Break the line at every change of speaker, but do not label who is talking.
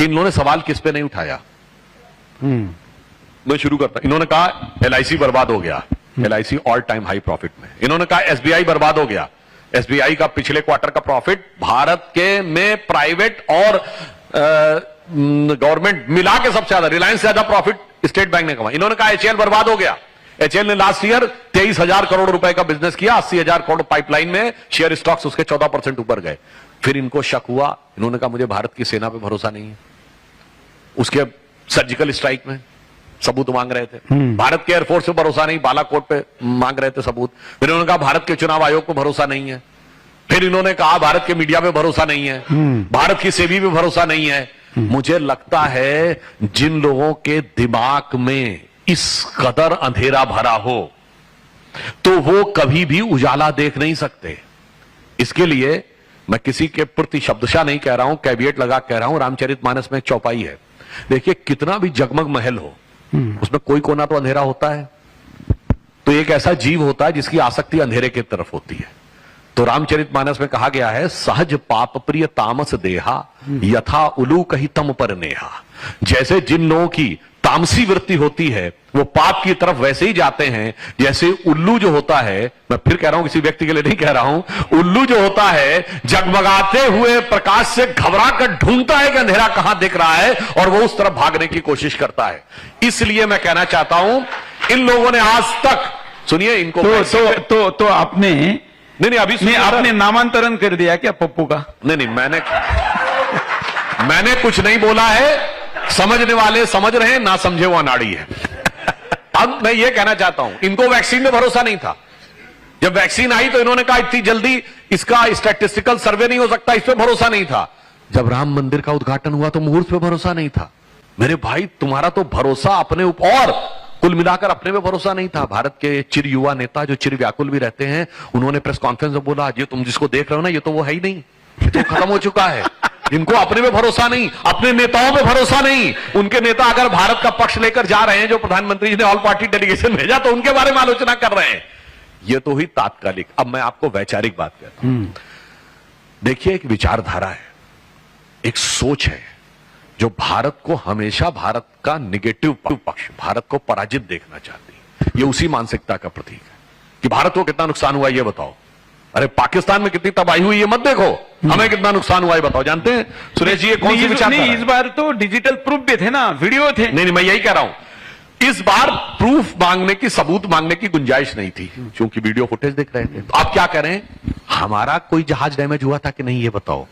कि इन्होंने सवाल किस पे नहीं उठाया। मैं शुरू करता, इन्होंने कहा LIC बर्बाद हो गया, LIC all time high profit में। इन्होंने कहा SBI बर्बाद हो गया, SBI का पिछले क्वार्टर का प्रॉफिट भारत के में प्राइवेट और गवर्नमेंट मिला के सबसे ज्यादा, रिलायंस से ज्यादा प्रॉफिट स्टेट बैंक ने कमाया। इन्होंने कहा HAL बर्बाद हो गया, HAL ने लास्ट ईयर 23,000 करोड़ रुपए का बिजनेस किया, 80,000 करोड़ पाइपलाइन में, शेयर स्टॉक्स उसके 14% ऊपर गए। फिर इनको शक हुआ, इन्होंने कहा मुझे भारत की सेना पे भरोसा नहीं है। उसके सर्जिकल स्ट्राइक में सबूत मांग रहे थे, भारत के एयरफोर्स पे भरोसा नहीं, बालाकोट पे मांग रहे थे सबूत। फिर इन्होंने कहा भारत के चुनाव आयोग पे भरोसा नहीं है। फिर इन्होंने कहा भारत के मीडिया पे भरोसा नहीं है, भारत की सेबी पे भरोसा नहीं है। मुझे लगता है जिन लोगों के दिमाग में इस कदर अंधेरा भरा हो तो वो कभी भी उजाला देख नहीं सकते। इसके लिए मैं किसी के प्रति शब्दशः नहीं कह रहा हूं, कैविएट लगा कह रहा हूं, रामचरितमानस में एक चौपाई है। देखिए कितना भी जगमग महल हो, उसमें कोई कोना तो अंधेरा होता है। तो एक ऐसा जीव होता है जिसकी आसक्ति अंधेरे की तरफ होती है। तो रामचरितमानस में कहा गया है, सहज पाप प्रिय तामस देहा यथा उलू कही तम पर नेहा। जैसे जिन लोगों की तामसी वृत्ति होती है वो पाप की तरफ वैसे ही जाते हैं जैसे उल्लू जो होता है, मैं फिर कह रहा हूं किसी व्यक्ति के लिए नहीं कह रहा हूं, उल्लू जो होता है जगमगाते हुए प्रकाश से घबरा कर ढूंढता है कि अंधेरा कहां दिख रहा है और वो उस तरफ भागने की कोशिश करता है। इसलिए मैं कहना चाहता हूं इन लोगों ने आज तक, सुनिए इनको
तो आपने
नहीं अभी
नहीं, आपने नामांतरण कर दिया क्या पप्पू का?
नहीं मैंने कुछ नहीं बोला है, समझने वाले समझ रहे हैं, ना समझे वो अनाड़ी है। अब मैं ये कहना चाहता हूं, इनको वैक्सीन में भरोसा नहीं था। जब वैक्सीन आई तो इन्होंने कहा इतनी जल्दी इसका स्टैटिस्टिकल सर्वे नहीं हो सकता, इस पे भरोसा नहीं था। जब राम मंदिर का उद्घाटन हुआ तो मुहूर्त पे भरोसा नहीं था। मेरे भाई तुम्हारा तो भरोसा अपने ऊपर, और कुल मिलाकर अपने पे भरोसा नहीं था। भारत के चिर युवा नेता जो चिर व्याकुल भी रहते हैं, उन्होंने प्रेस कॉन्फ्रेंस में बोला, ये तुम जिसको देख रहे हो ना, ये तो वो है ही नहीं, ये तो खत्म हो चुका है। इनको अपने पे भरोसा नहीं, अपने नेताओं पे भरोसा नहीं। उनके नेता अगर भारत का पक्ष लेकर जा रहे हैं, जो प्रधानमंत्री जी ने ऑल पार्टी डेलीगेशन भेजा, तो उनके बारे में आलोचना कर रहे हैं। ये तो ही तात्कालिक। अब मैं आपको वैचारिक बात कहता हूं। देखिए एक विचारधारा है, एक सोच है जो भारत को हमेशा भारत का निगेटिव पक्ष, भारत को पराजित देखना चाहती है। ये उसी मानसिकता का प्रतीक है कि भारत को कितना नुकसान हुआ ये बताओ। अरे पाकिस्तान में कितनी तबाही हुई ये मत देखो, हमें कितना नुकसान हुआ ये बताओ। जानते हैं सुरेश जी ये कौन सी विचारधारा है?
इस बार तो डिजिटल प्रूफ भी थे ना, वीडियो थे।
नहीं मैं यही कह रहा हूं, इस बार प्रूफ मांगने की, सबूत मांगने की गुंजाइश नहीं थी, क्योंकि वीडियो फुटेज देख रहे थे। तो आप क्या कह रहे हैं, हमारा कोई जहाज डैमेज हुआ था कि नहीं ये बताओ।